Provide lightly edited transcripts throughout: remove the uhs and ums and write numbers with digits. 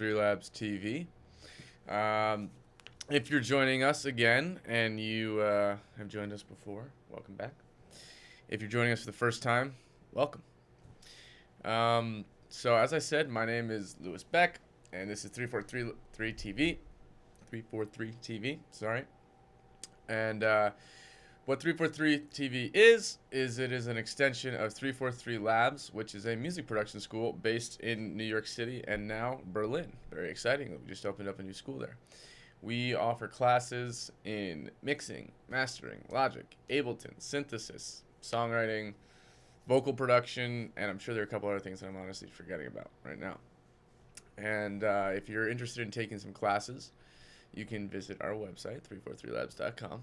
Labs TV. Um, if you're joining us again and you have joined us before, welcome back. If you're joining us for the first time, welcome. So as I said, my name is Lewis Beck, and this is 343 TV. 343 TV, sorry. And what 343 TV is it is an extension of 343 Labs, which is a music production school based in New York City and now Berlin. Very exciting. We just opened up a new school there. We offer classes in mixing, mastering, Logic, Ableton, synthesis, songwriting, vocal production, and I'm sure there are a couple other things that I'm honestly forgetting about right now. And if you're interested in taking some classes, you can visit our website, 343labs.com.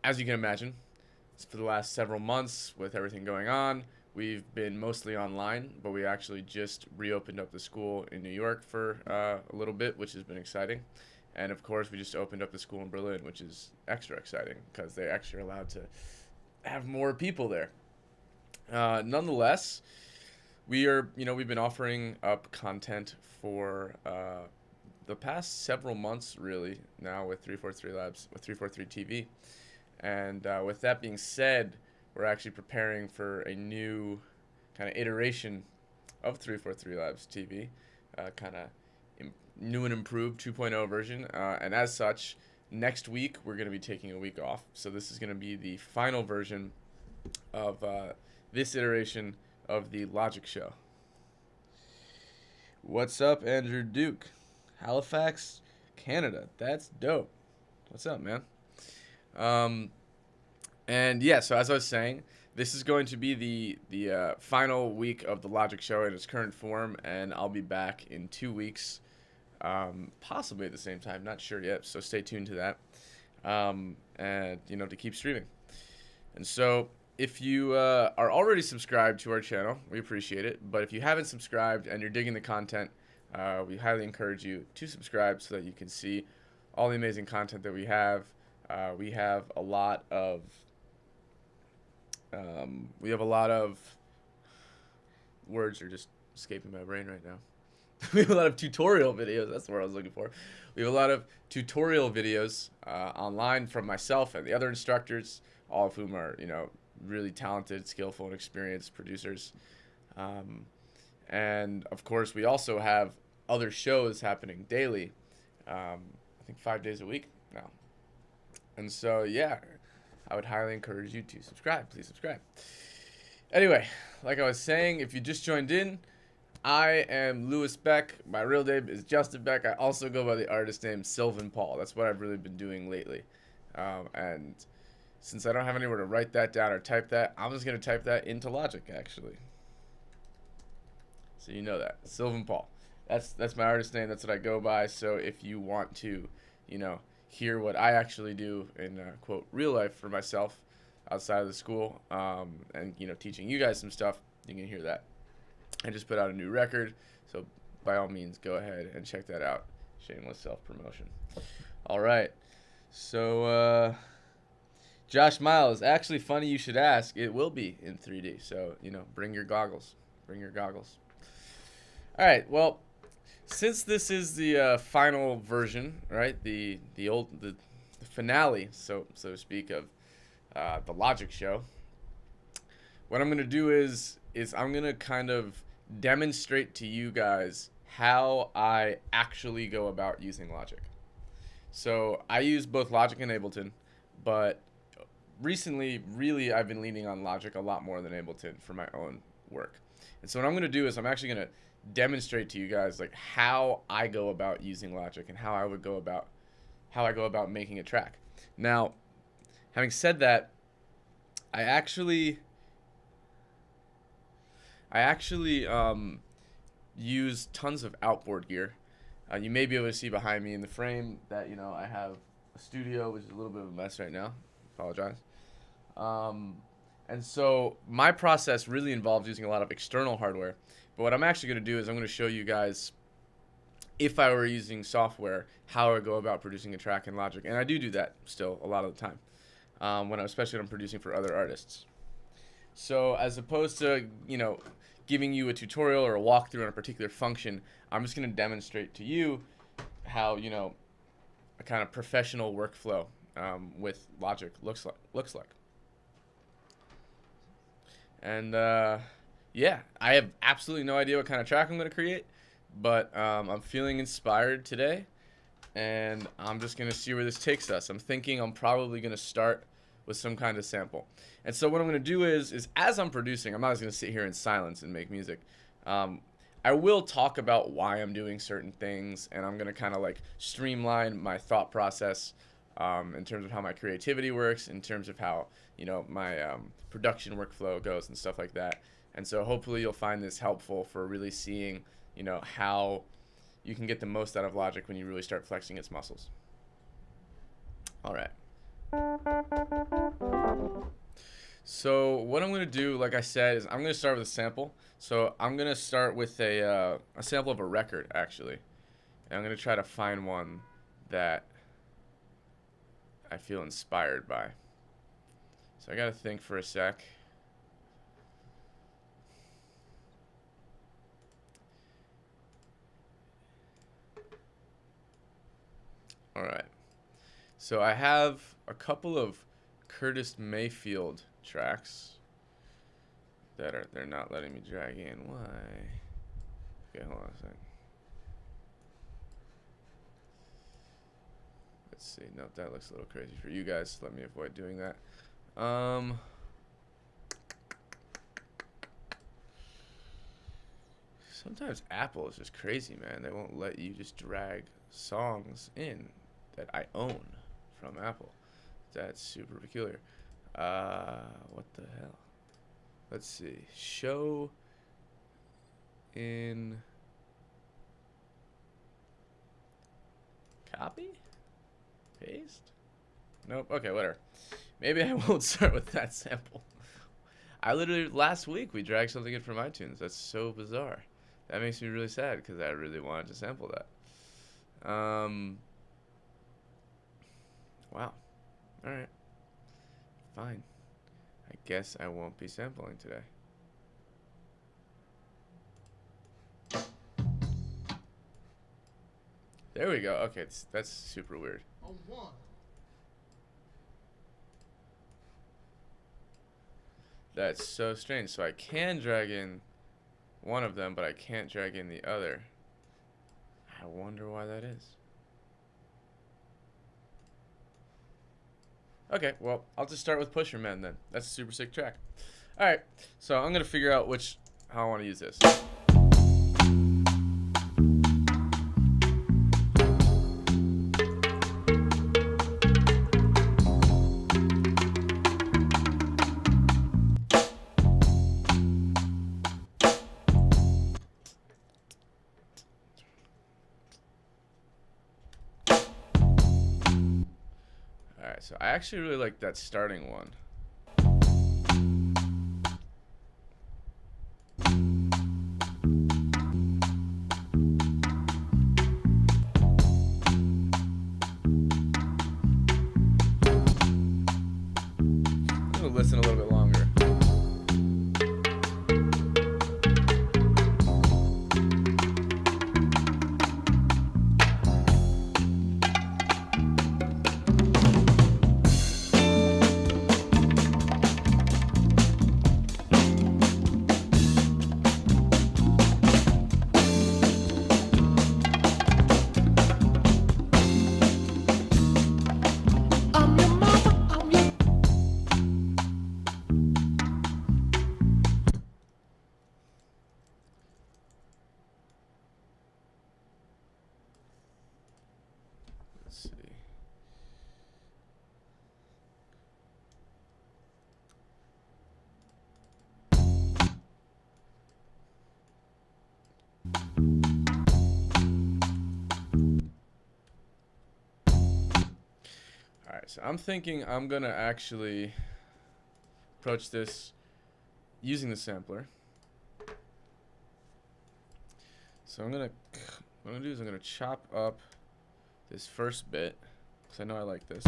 As you can imagine, for the last several months with everything going on, we've been mostly online, but we actually just reopened up the school in New York for a little bit, which has been exciting. And of course, we just opened up the school in Berlin, which is extra exciting because they actually are allowed to have more people there. Nonetheless, we've been offering up content for the past several months, really, now with 343 Labs, with 343 TV. And with that being said, we're actually preparing for a new kind of iteration of 343 Labs TV, kind of new and improved 2.0 version. And as such, next week, we're going to be taking a week off. So this is going to be the final version of this iteration of the Logic Show. What's up, Andrew Duke? Halifax, Canada. That's dope. What's up, man? And yeah, so as I was saying, this is going to be the final week of the Logic Show in its current form, and I'll be back in 2 weeks, possibly at the same time. Not sure yet, so stay tuned to that. And to keep streaming. And so if you are already subscribed to our channel, we appreciate it. But if you haven't subscribed and you're digging the content, we highly encourage you to subscribe so that you can see all the amazing content that we have. We have a lot of words are just escaping my brain right now. We have a lot of tutorial videos. That's the word I was looking for. We have a lot of tutorial videos online from myself and the other instructors, all of whom are really talented, skillful, and experienced producers. And of course, we also have other shows happening daily. I think 5 days a week now. And so, yeah, I would highly encourage you to subscribe. Please subscribe. Anyway, like I was saying, if you just joined in, I am Lewis Beck. My real name is Justin Beck. I also go by the artist name Sylvan Paul. That's what I've really been doing lately. And since I don't have anywhere to write that down or type that, I'm just going to type that into Logic, actually. So you know that. Sylvan Paul. That's my artist name. That's what I go by. So if you want to, hear what I actually do in, quote, real life for myself outside of the school, and, teaching you guys some stuff, you can hear that. I just put out a new record, so by all means, go ahead and check that out. Shameless self-promotion. All right. So, Josh Miles, actually funny you should ask. It will be in 3D, so, bring your goggles. Bring your goggles. All right, well, since this is the final version, right, the finale, so to speak, of the Logic Show, what I'm going to do is I'm going to kind of demonstrate to you guys how I actually go about using Logic. So I use both Logic and Ableton, but recently, really, I've been leaning on Logic a lot more than Ableton for my own work. And so what I'm going to do is I'm actually going to demonstrate to you guys like how I go about using Logic and how I go about making a track. Now, having said that, I actually use tons of outboard gear. You may be able to see behind me in the frame that I have a studio, which is a little bit of a mess right now. Apologize. And so my process really involves using a lot of external hardware. But what I'm actually going to do is I'm going to show you guys, if I were using software, how I go about producing a track in Logic. And I do that still a lot of the time, especially when I'm producing for other artists. So as opposed to, giving you a tutorial or a walkthrough on a particular function. I'm just going to demonstrate to you how, you know, a kind of professional workflow with Logic looks like. And yeah, I have absolutely no idea what kind of track I'm going to create, but I'm feeling inspired today, and I'm just going to see where this takes us. I'm thinking I'm probably going to start with some kind of sample. And so what I'm going to do is as I'm producing, I'm not just going to sit here in silence and make music. I will talk about why I'm doing certain things, and I'm going to kind of like streamline my thought process in terms of how my creativity works, in terms of how, you know, my production workflow goes and stuff like that. And so hopefully you'll find this helpful for really seeing, you know, how you can get the most out of Logic when you really start flexing its muscles. All right. So what I'm going to do, like I said, is I'm going to start with a sample. So I'm going to start with a sample of a record, actually. And I'm going to try to find one that I feel inspired by. So I got to think for a sec. All right. So I have a couple of Curtis Mayfield tracks that they're not letting me drag in. Why? Okay, hold on a sec. Let's see. Nope, that looks a little crazy for you guys. Let me avoid doing that. Sometimes Apple is just crazy, man. They won't let you just drag songs in that I own from Apple. That's super peculiar. What the hell? Let's see. Show in copy? Paste? Nope. Okay, whatever. Maybe I won't start with that sample. I literally, last week, we dragged something in from iTunes. That's so bizarre. That makes me really sad because I really wanted to sample that. Wow. Alright. Fine. I guess I won't be sampling today. There we go. Okay, that's super weird. That's so strange. So I can drag in one of them, but I can't drag in the other. I wonder why that is. Okay, well, I'll just start with Pusher Man then. That's a super sick track. Alright, so I'm going to figure out how I want to use this. So I actually really like that starting one. I'm gonna listen a little bit longer. Let's see. Alright, so I'm thinking I'm gonna actually approach this using the sampler. So what I'm gonna do is I'm gonna chop up this first bit, because I know I like this.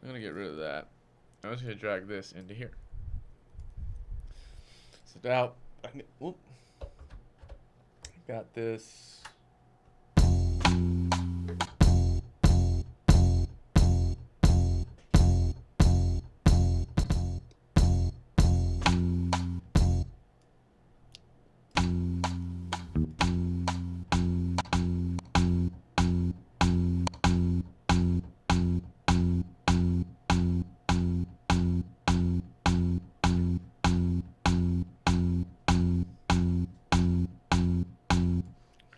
I'm going to get rid of that. I'm just going to drag this into here. So now, got this.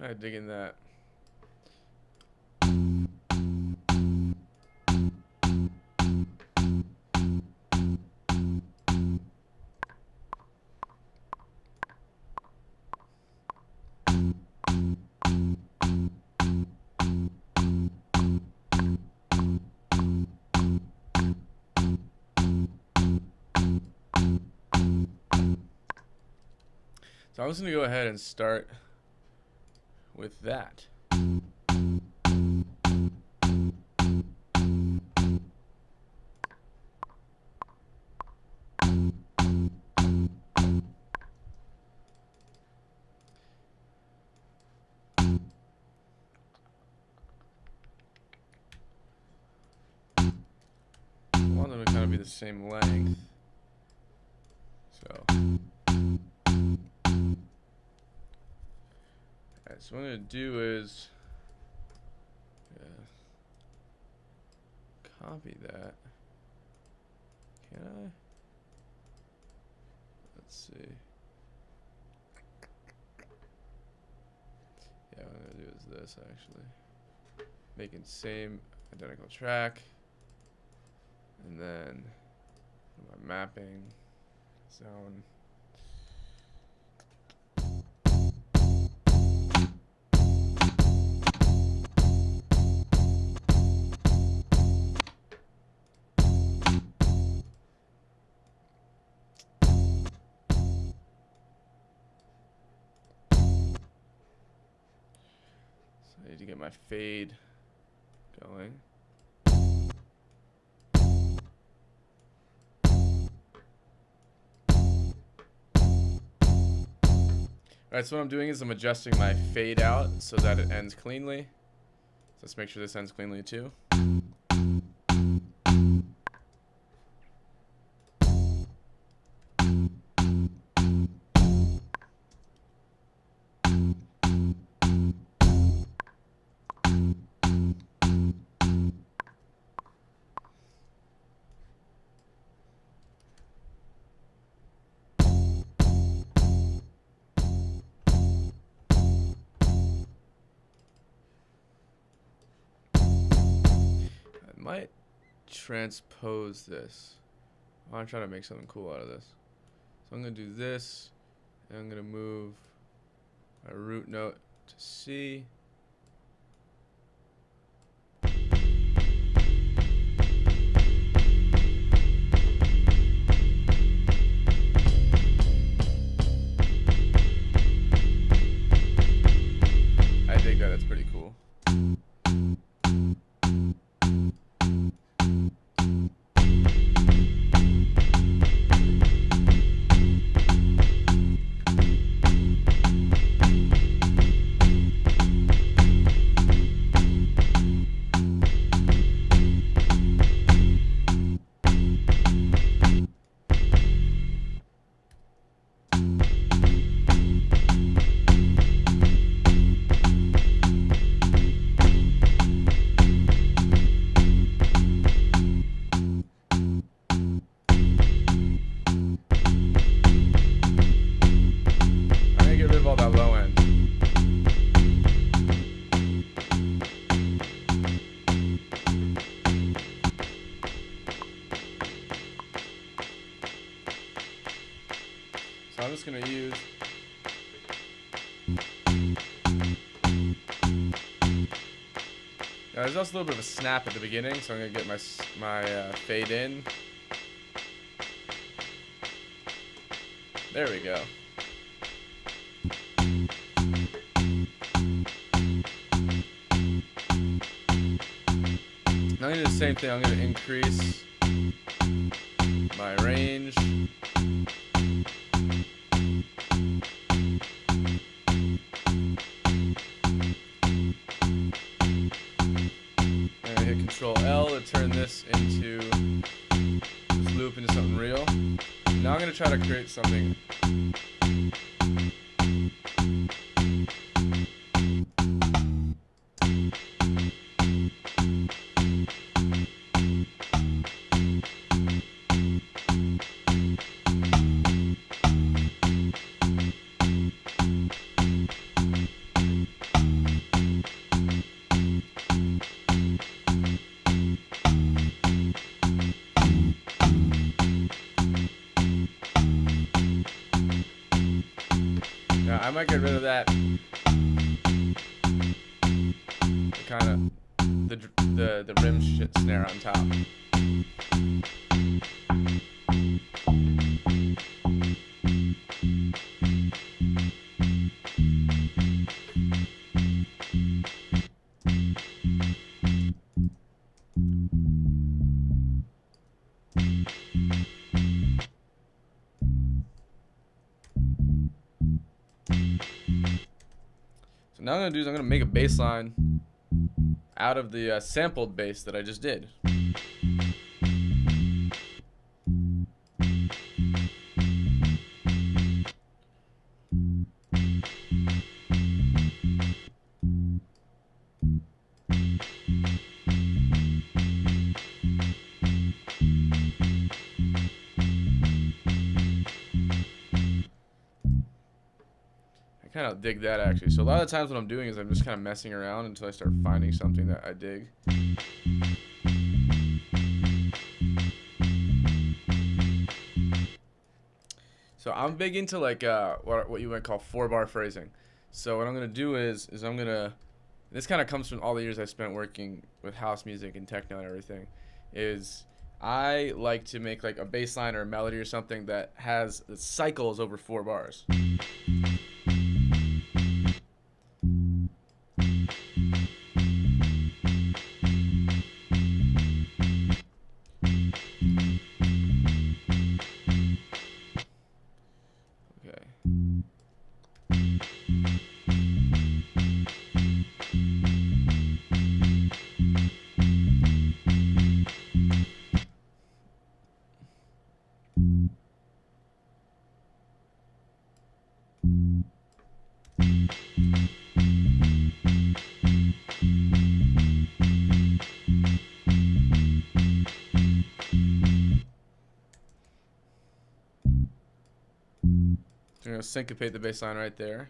Try digging that. So I'm just going to go ahead and start with that. I want them to kind of be the same length. So, alright, so what I'm going to do is copy that. Can I? Let's see. Yeah, what I'm going to do is this actually. Making same identical track. And then my mapping zone. So I need to get my fade going. Alright, so what I'm doing is I'm adjusting my fade out so that it ends cleanly. So let's make sure this ends cleanly too. Might transpose this. I want to try to make something cool out of this. So I'm going to do this, and I'm going to move my root note to C. I think that's pretty cool. So I'm just going to use now, there's also a little bit of a snap at the beginning, so I'm going to get my fade in. There we go. Now I'm going to do the same thing. I'm going to increase my range. And I hit Control L to turn this loop into something real. Now I'm going to try to create something. Now I might get rid of that kind of the rim shit snare on top. So now what I'm going to do is I'm going to make a bass line out of the sampled bass that I just did. I kind of dig that actually. So a lot of the times what I'm doing is I'm just kind of messing around until I start finding something that I dig. So I'm big into like what you might call 4-bar phrasing. So what I'm gonna do is I'm gonna, this kind of comes from all the years I spent working with house music and techno and everything, is I like to make like a bass line or a melody or something that has the cycles over 4 bars. So I'm going to syncopate the bass line right there.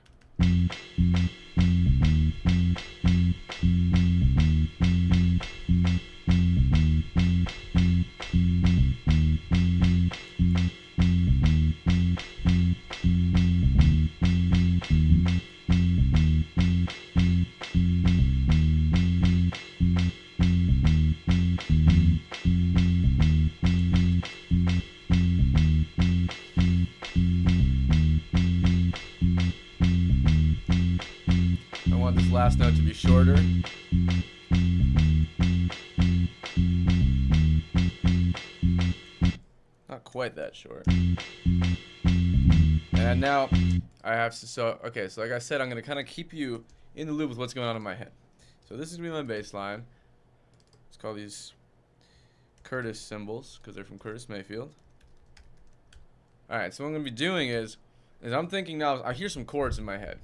I want this last note to be shorter. Not quite that short. And now I have to, so like I said, I'm going to kind of keep you in the loop with what's going on in my head. So this is going to be my bass line. Let's call these Curtis cymbals because they're from Curtis Mayfield. Alright, so what I'm going to be doing is I'm thinking now, I hear some chords in my head.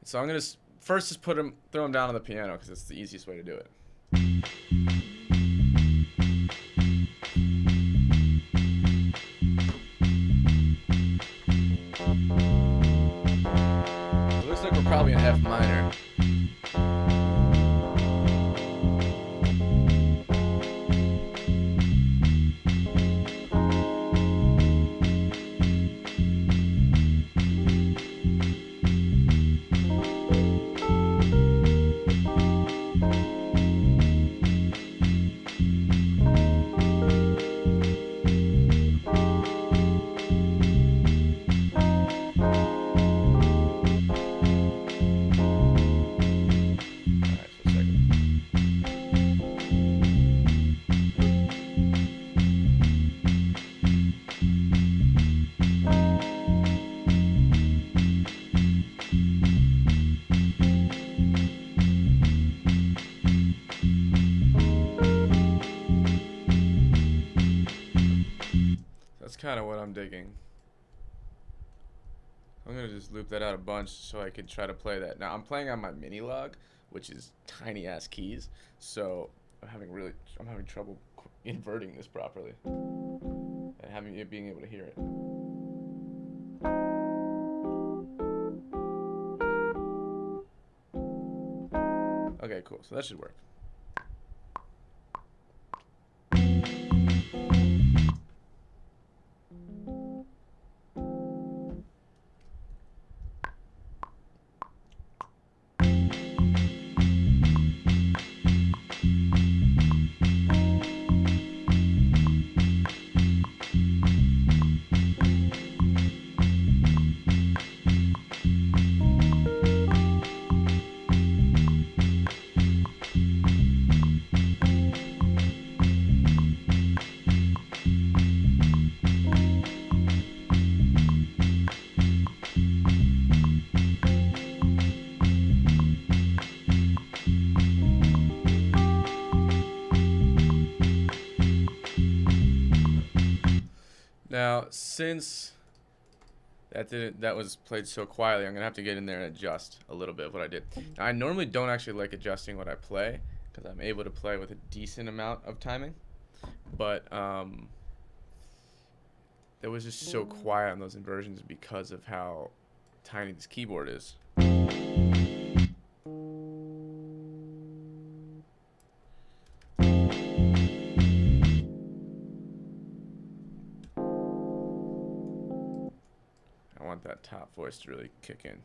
So I'm going to first just throw them down on the piano because it's the easiest way to do it. It looks like we're probably in F minor. kind of what I'm digging. I'm gonna just loop that out a bunch so I could try to play that. Now I'm playing on my mini log, which is tiny ass keys, so I'm having trouble inverting this properly and being able to hear it. Okay, cool. So that should work. Now, since that was played so quietly, I'm gonna have to get in there and adjust a little bit of what I did. Now, I normally don't actually like adjusting what I play because I'm able to play with a decent amount of timing, but it was just so quiet on those inversions because of how tiny this keyboard is. I want that top voice to really kick in.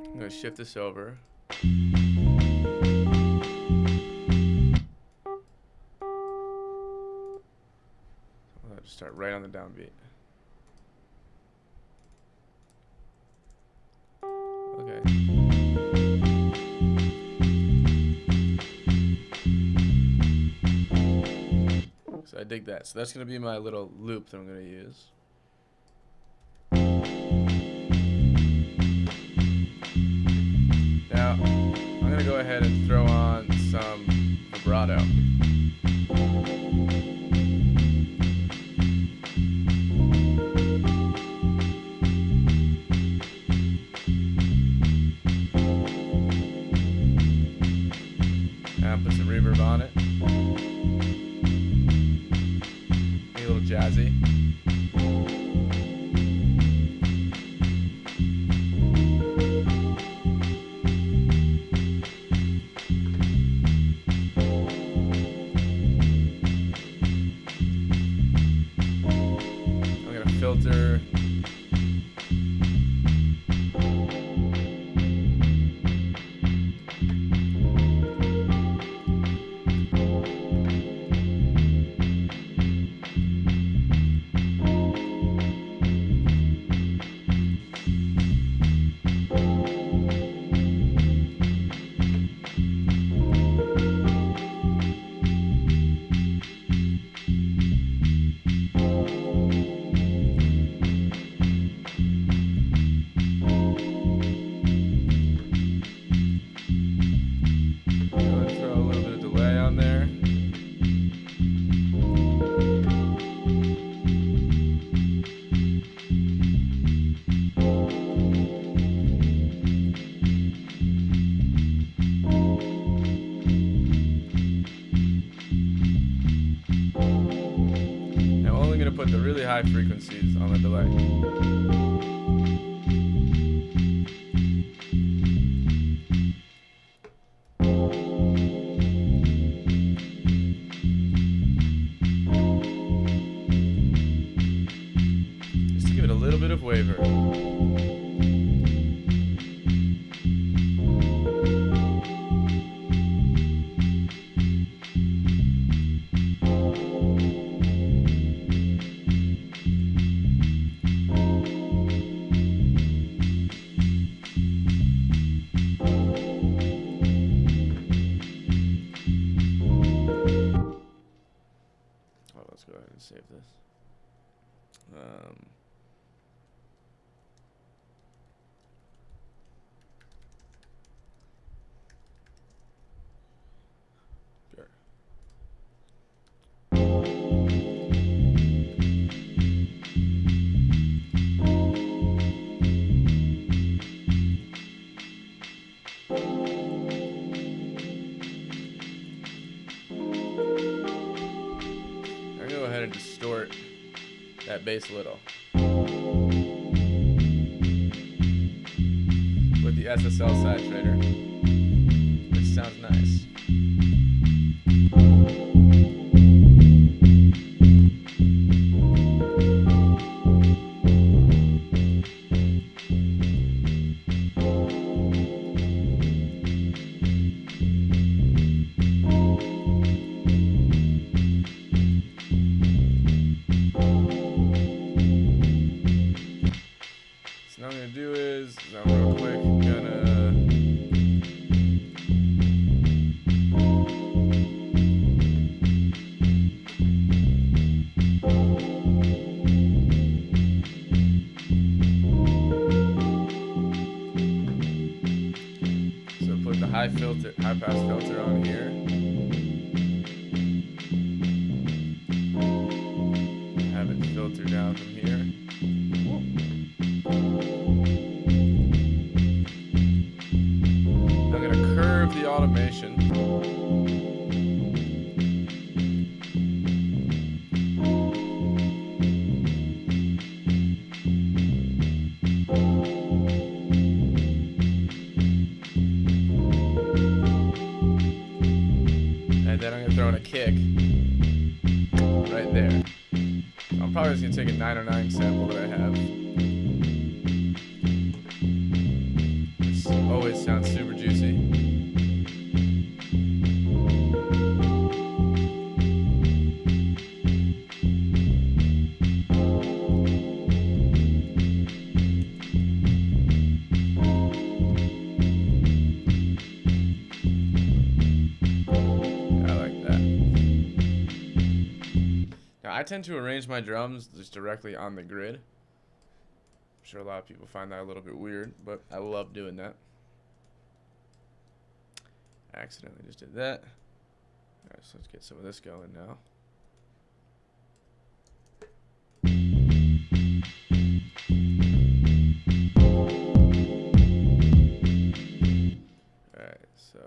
I'm going to shift this over. I'll just start right on the downbeat. Okay. So I dig that. So that's going to be my little loop that I'm going to use. Now, I'm going to go ahead and throw on some vibrato. And put some reverb on it. Be a little jazzy. Filter. Put the really high frequencies on the delay. Just to give it a little bit of waver. go ahead and save this. Sure. I'll go ahead and distort that bass a little with the SSL side trainer, which sounds nice. So now what I'm gonna do is, I'm real quick put the high pass filter on here. Have it filter down from here. I'm gonna curve the automation. And then I'm going to throw in a kick right there. I'm probably just going to take a 909 sample that I have, which always sounds super juicy. I tend to arrange my drums just directly on the grid. I'm sure a lot of people find that a little bit weird, but I love doing that. I accidentally just did that. Alright, so let's get some of this going now. Alright, so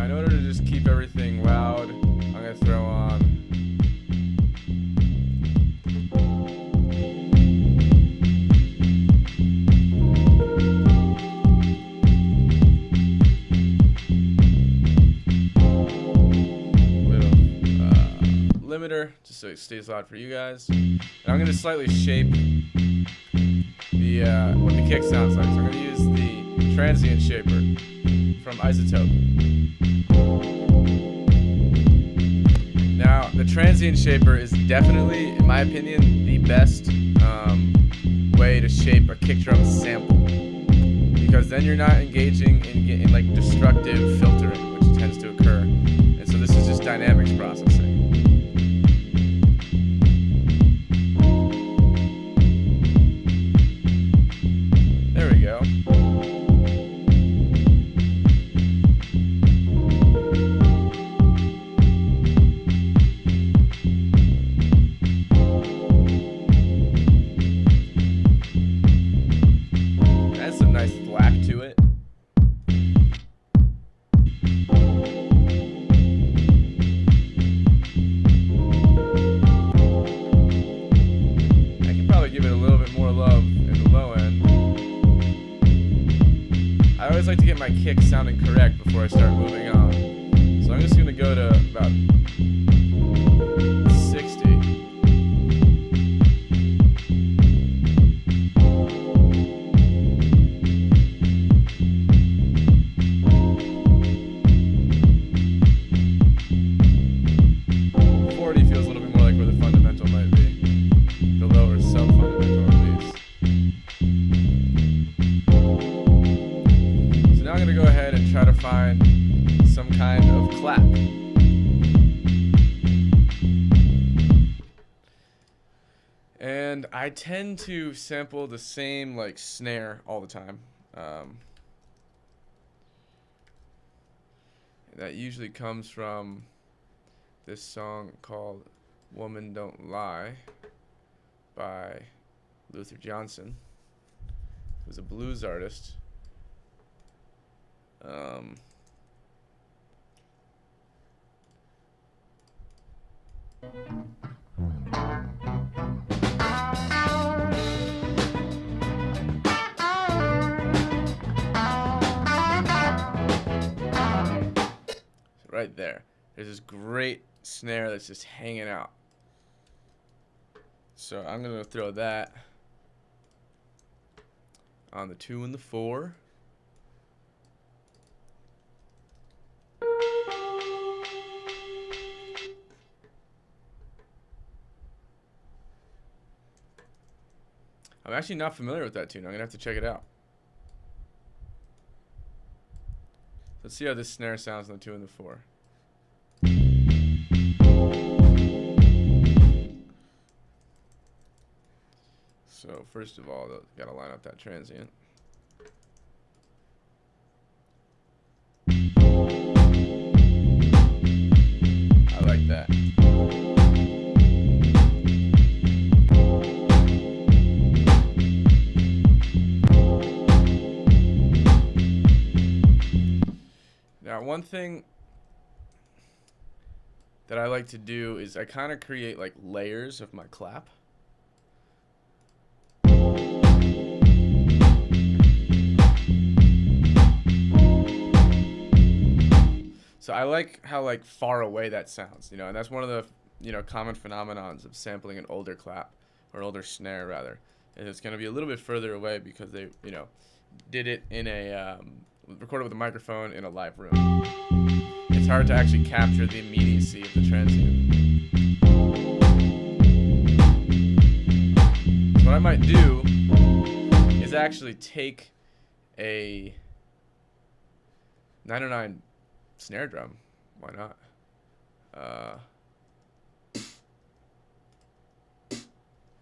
in order to just keep everything loud, I'm going to throw on little limiter, just so it stays loud for you guys. And I'm going to slightly shape the what the kick sounds like. So I'm going to use the transient shaper from Isotope. Now, the transient shaper is definitely, in my opinion, the best way to shape a kick drum sample, because then you're not engaging in like destructive filtering, which tends to occur. And so this is just dynamics processing. There we go. Nice black to it. I could probably give it a little bit more love in the low end. I always like to get my kick sounding correct before I start moving on. So I'm just going to go to about 60. clap. And I tend to sample the same like snare all the time. That usually comes from this song called "Woman Don't Lie" by Luther Johnson, who's a blues artist. Right there, there's this great snare that's just hanging out. So I'm gonna throw that on the 2 and the 4. I'm actually not familiar with that tune. I'm gonna have to check it out. Let's see how this snare sounds on the 2 and the 4. So first of all, gotta line up that transient. I like that. Now, one thing that I like to do is I kind of create like layers of my clap. So I like how like far away that sounds, and that's one of the, common phenomenons of sampling an older clap, or older snare rather. And it's going to be a little bit further away because they, did it in a, recorded with a microphone in a live room. It's hard to actually capture the immediacy of the transient. So what I might do is actually take a 909 snare drum. Why not?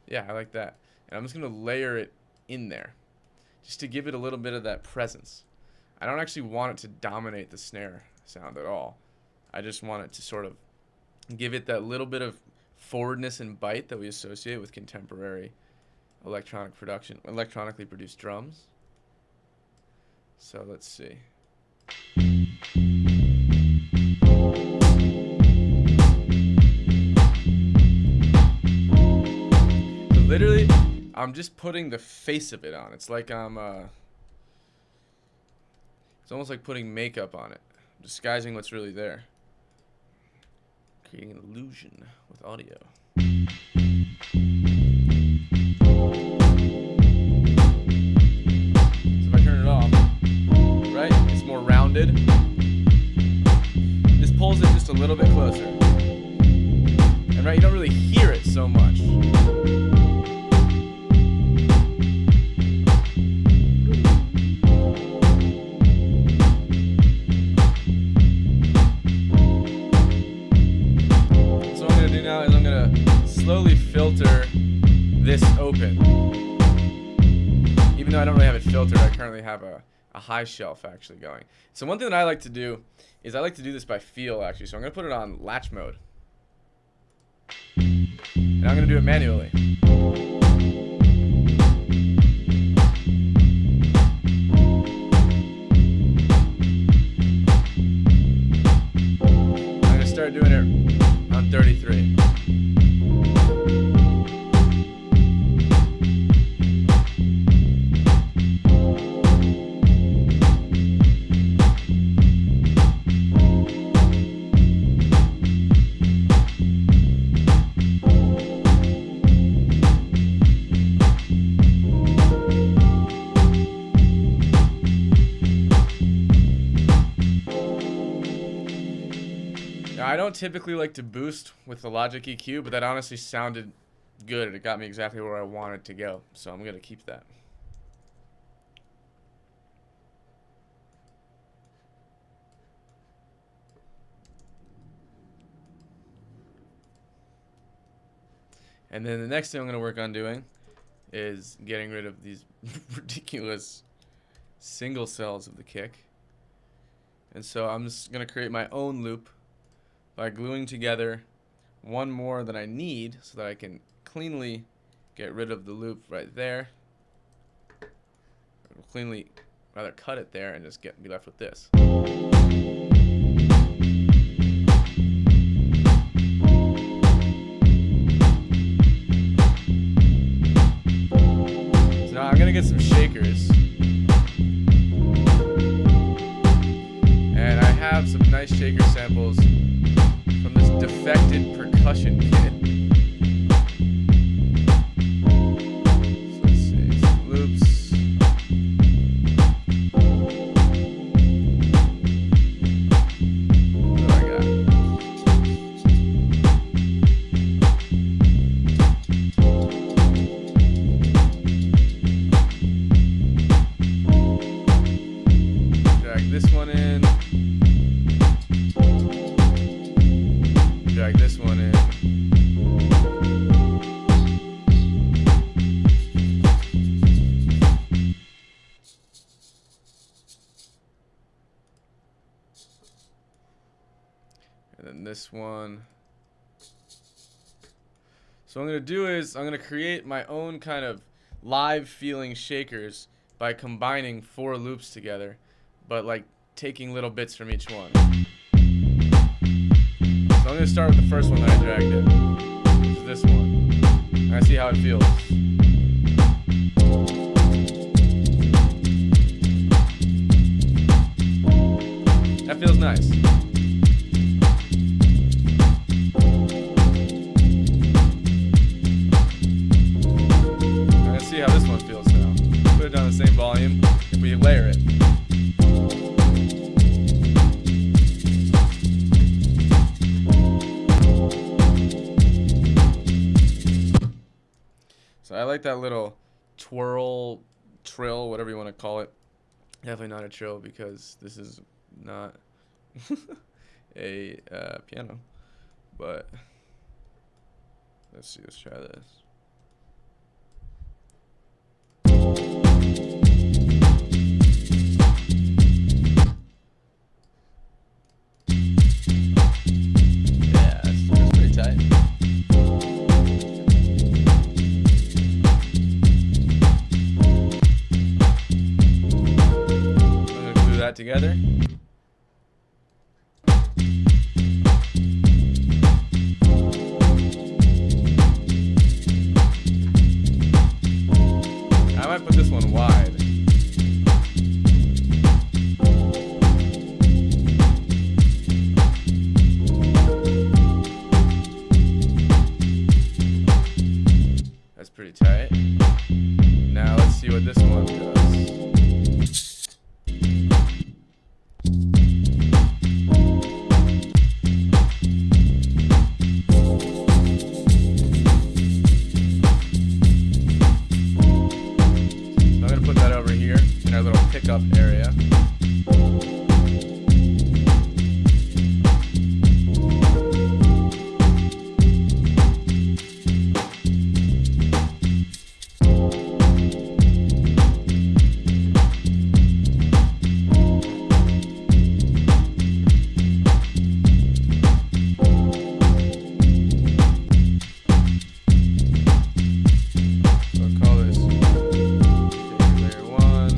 Yeah, I like that. And I'm just going to layer it in there just to give it a little bit of that presence. I don't actually want it to dominate the snare sound at all. I just want it to sort of give it that little bit of forwardness and bite that we associate with contemporary electronic production, electronically produced drums. So let's see. So literally, I'm just putting the face of it on. It's like it's almost like putting makeup on it, disguising what's really there. Creating an illusion with audio. So if I turn it off, right, it's more rounded. This pulls it just a little bit closer. And right, you don't really hear it so much. Now is I'm going to slowly filter this open. Even though I don't really have it filtered, I currently have a high shelf actually going. So one thing that I like to do is I like to do this by feel actually. So I'm going to put it on latch mode. And I'm going to do it manually. I'm going to start doing it on 33. I don't typically like to boost with the Logic EQ, but that honestly sounded good. It got me exactly where I wanted to go, so I'm going to keep that. And then the next thing I'm going to work on doing is getting rid of these ridiculous single cells of the kick. And so I'm just going to create my own loop by gluing together one more than I need so that I can cleanly get rid of the loop right there. Cleanly, rather cut it there and just be left with this. So now I'm going to get some shakers. And I have some nice shaker samples from this defected percussion kit. So let's see, some loops. What do I got? Drag this one in. Drag this one in. And then this one. So what I'm going to do is I'm going to create my own kind of live feeling shakers by combining 4 loops together, but like taking little bits from each one. So I'm going to start with the first one that I dragged in. Which is this one. And I see how it feels. That feels nice. Let's see how this one feels now. Put it down the same volume if we layer it. So I like that little twirl, trill, whatever you want to call it. Definitely not a trill because this is not a piano. But let's see, let's try this. Yeah, that's pretty tight. That together. I might put this one wide. That's pretty tight. Now let's see what this one does. Pickup area. So I'll call this layer 1.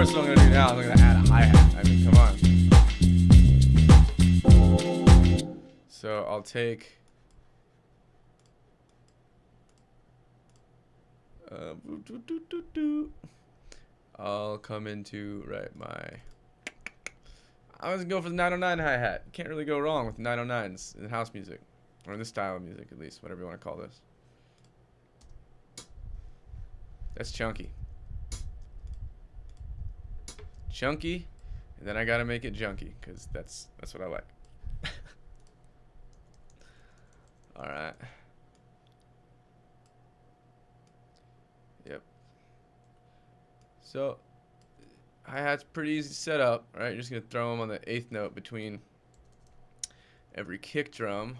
course, what I'm going to do now is I'm going to add a hi-hat. I mean, come on. So I'll take... I'll come into, I was going to go for the 909 hi-hat. Can't really go wrong with 909s in house music. Or in this style of music, at least, whatever you want to call this. That's chunky. Chunky, and then I gotta make it junky, because that's what I like. Alright. Yep. So, hi-hat's pretty easy to set up, right? You're just gonna throw them on the 8th note between every kick drum.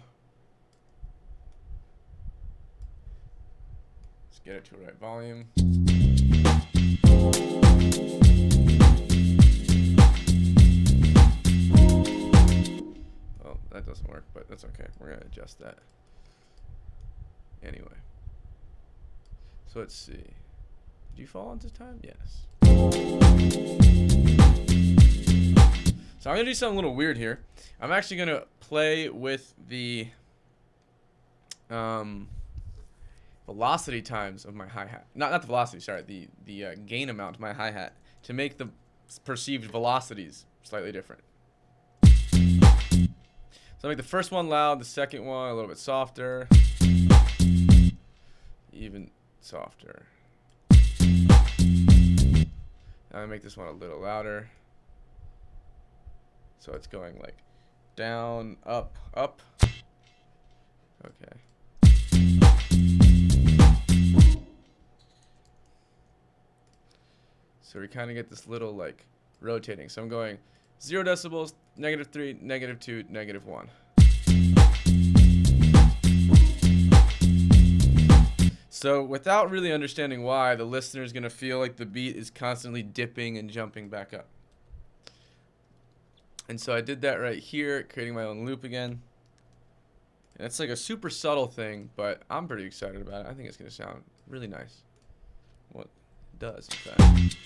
Let's get it to the right volume. Oh, that doesn't work, but that's okay. We're gonna adjust that. Anyway. So let's see. Did you fall on this time? Yes. So I'm gonna do something a little weird here. I'm actually gonna play with the velocity times of my hi-hat. Not the velocity, sorry, the gain amount of my hi-hat to make the perceived velocities slightly different. So I'll make the first one loud, the second one a little bit softer, even softer. Now I make this one a little louder. So it's going like down, up, up. Okay. So we kind of get this little like rotating. So I'm going 0 decibels, -3, -2, -1. So without really understanding why, the listener is going to feel like the beat is constantly dipping and jumping back up. And so I did that right here, creating my own loop again. And it's like a super subtle thing, but I'm pretty excited about it. I think it's going to sound really nice. Well, it does, in fact.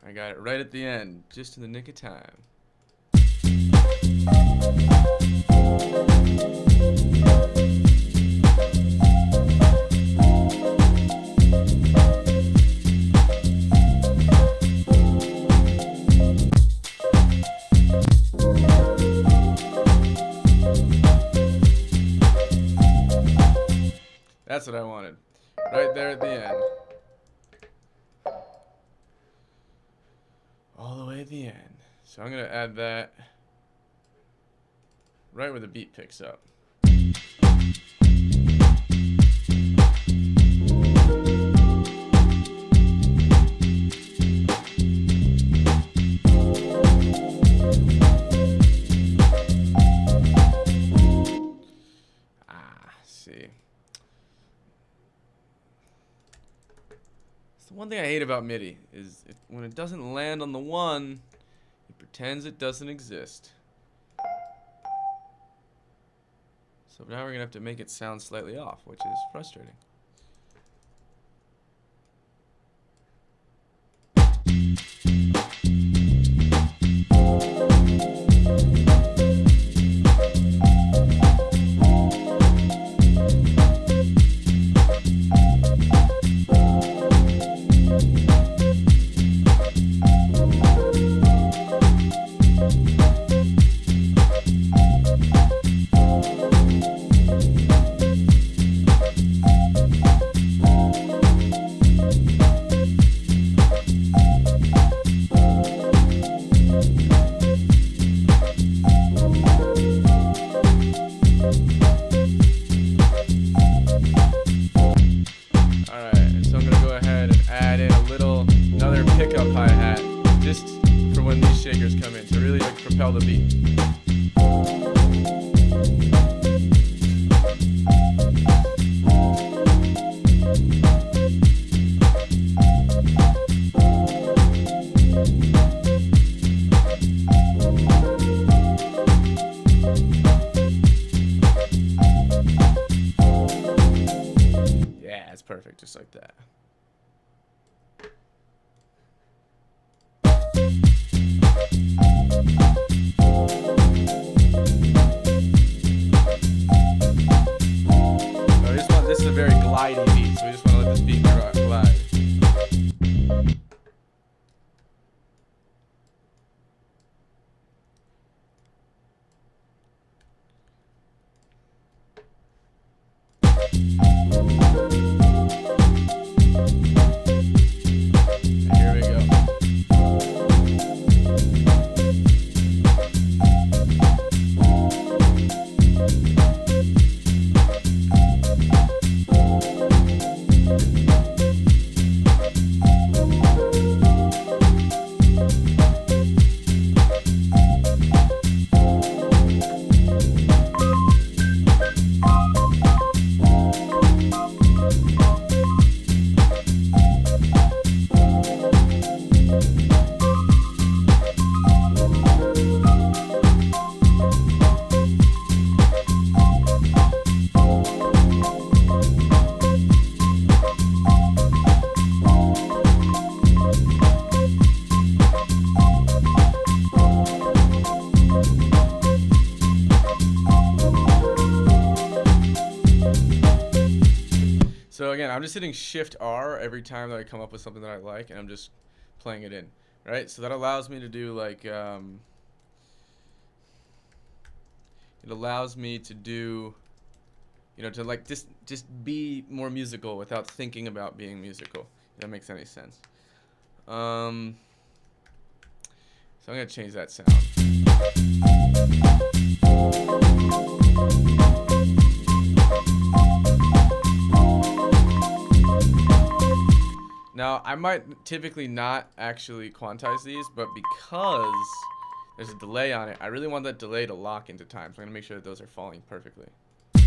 I got it right at the end, just in the nick of time. That's what I wanted. Right there at the end. All the way at the end. So I'm going to add that right where the beat picks up. See. It's the one thing I hate about MIDI is when it doesn't land on the one, it pretends it doesn't exist. So now we're going to have to make it sound slightly off, which is frustrating. The beat. Yeah, it's perfect, just like that. This is a very glidey beat, so we just want to let this beat glide. Here we go. So again, I'm just hitting Shift R every time that I come up with something that I like, and I'm just playing it in, right? So that allows me to do like, it allows me to do, you know, to like just be more musical without thinking about being musical, if that makes any sense. So I'm gonna change that sound. Now, I might typically not actually quantize these, but because there's a delay on it, I really want that delay to lock into time. So I'm going to make sure that those are falling perfectly. And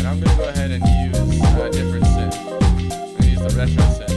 I'm going to go ahead and use a different synth. I'm going to use the retro synth.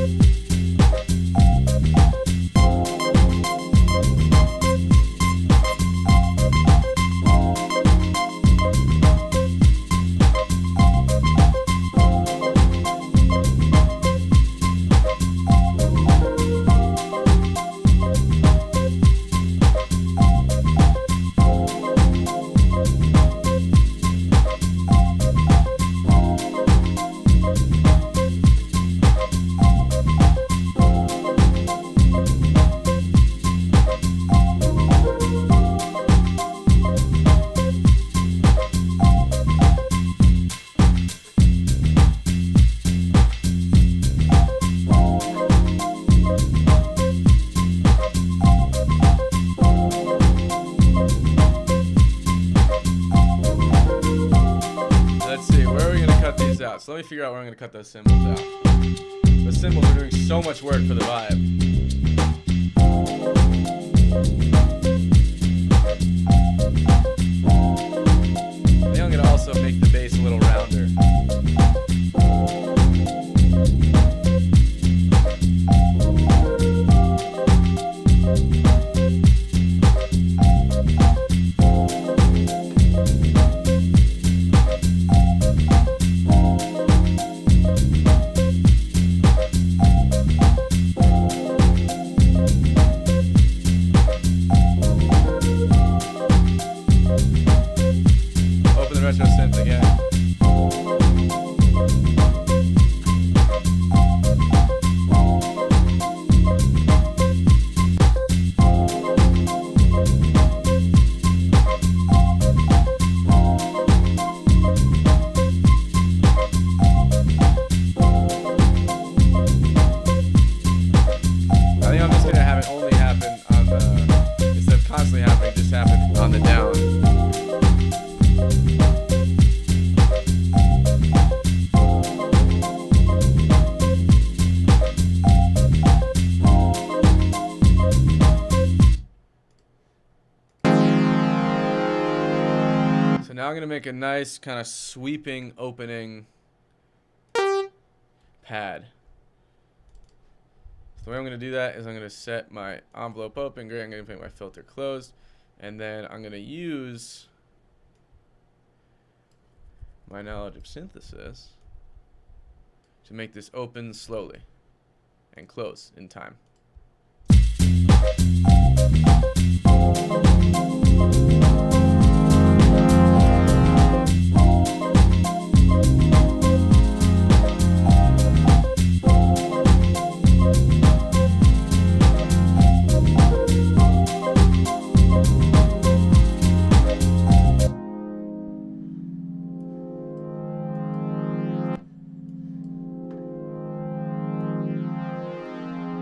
So let me figure out where I'm going to cut those cymbals out. The cymbals are doing so much work for the vibe. I think I'm going to also make the bass a little rounder. Retro synth again. I think I'm just gonna have it only happen on the, instead of constantly happening, just happen on the down. Now I'm going to make a nice kind of sweeping opening pad. So the way I'm going to do that is I'm going to set my envelope open. Great. I'm going to make my filter closed. And then I'm going to use my knowledge of synthesis to make this open slowly and close in time.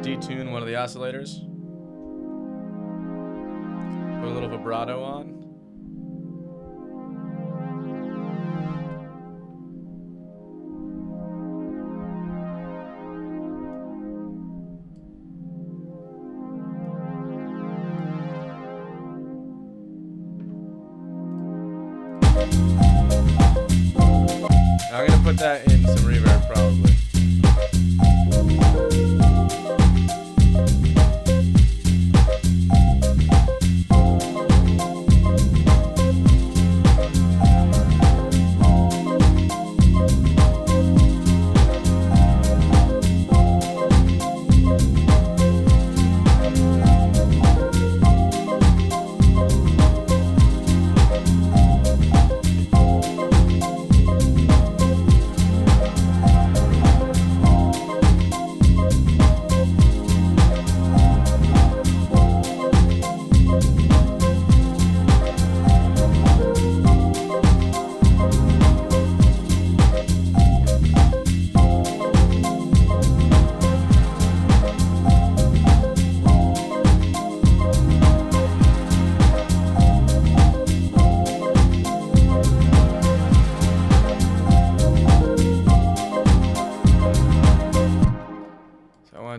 Detune one of the oscillators. Put a little vibrato on. Now I'm going to put that in some reverb probably.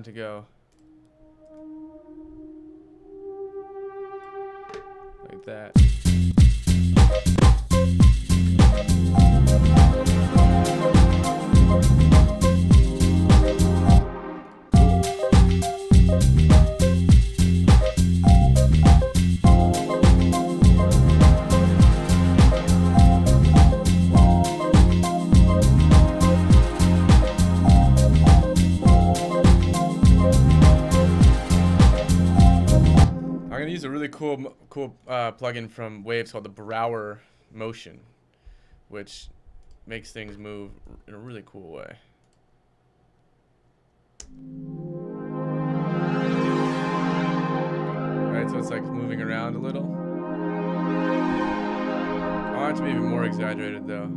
To go like that. Use a really cool plugin from Waves called the Brower Motion, which makes things move in a really cool way. Right, so it's like moving around a little. I want it to be even more exaggerated though.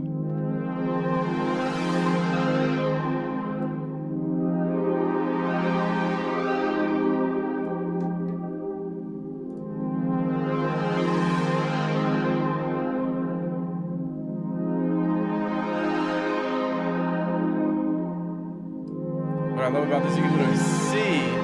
about this, you can literally see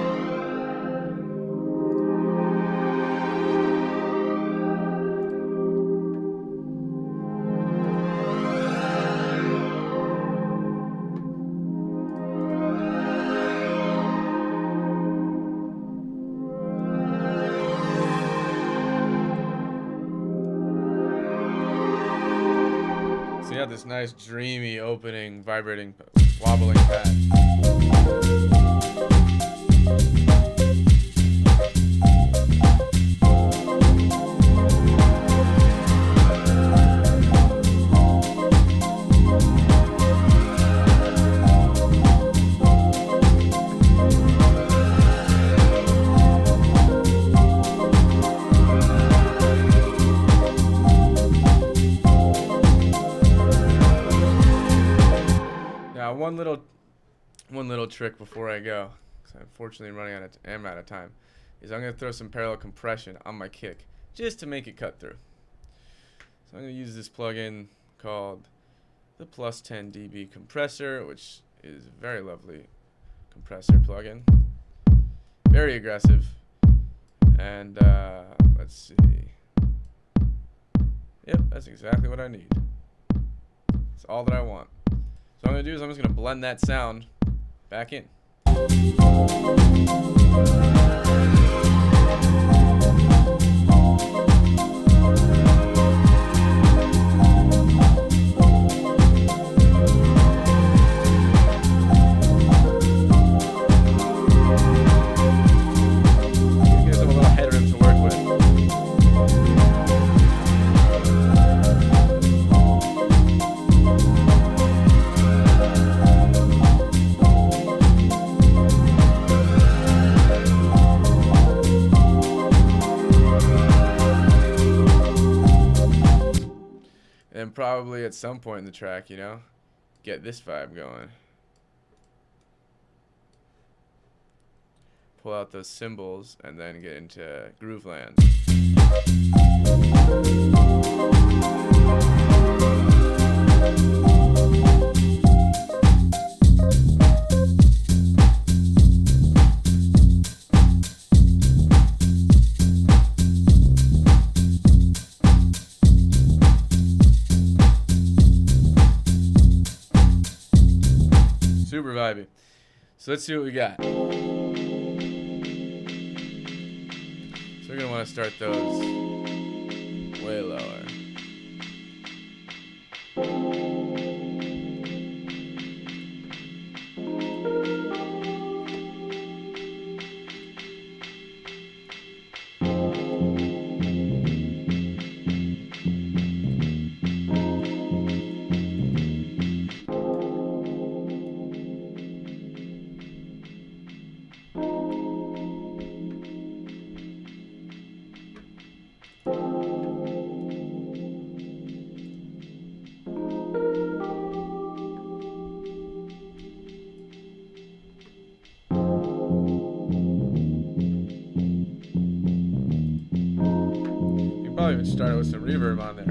this nice dreamy opening vibrating wobbling pad. One little trick before I go, because I'm unfortunately am out of time, is I'm going to throw some parallel compression on my kick just to make it cut through. So I'm going to use this plugin called the Plus 10 dB compressor, which is a very lovely compressor plugin. Very aggressive. And let's see. Yep, that's exactly what I need. That's all that I want. So what I'm going to do is I'm just going to blend that sound back in. Gives them a little headroom to work with. And probably at some point in the track, you know, get this vibe going. Pull out those cymbals and then get into groove land. Super vibey. So let's see what we got. So we're going to want to start those way lower. Probably even start with some reverb on there.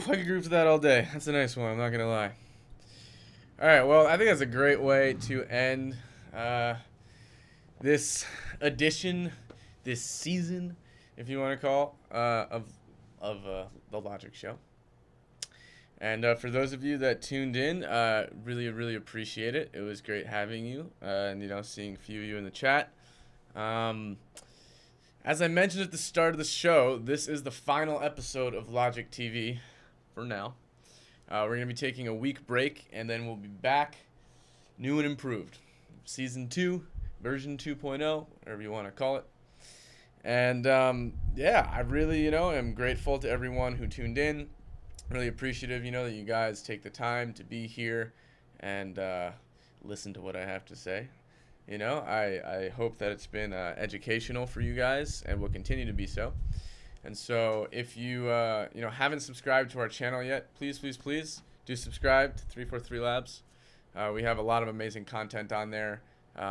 I could group to that all day. That's a nice one, I'm not gonna lie. All right, well, I think that's a great way to end this edition, this season, if you want to call, of the Logic Show. And for those of you that tuned in, really, really appreciate it. It was great having you, and seeing a few of you in the chat. As I mentioned at the start of the show, this is the final episode of Logic TV for now. We're going to be taking a week break, and then we'll be back new and improved. Season 2, version 2.0, whatever you want to call it. And, I really, am grateful to everyone who tuned in. Really appreciative, that you guys take the time to be here and listen to what I have to say. I hope that it's been educational for you guys and will continue to be so. And so if you, haven't subscribed to our channel yet, please, please, please do subscribe to 343 Labs. We have a lot of amazing content on there.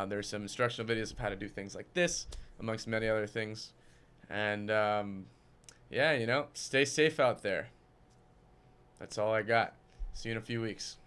There's some instructional videos of how to do things like this, amongst many other things. And, stay safe out there. That's all I got. See you in a few weeks.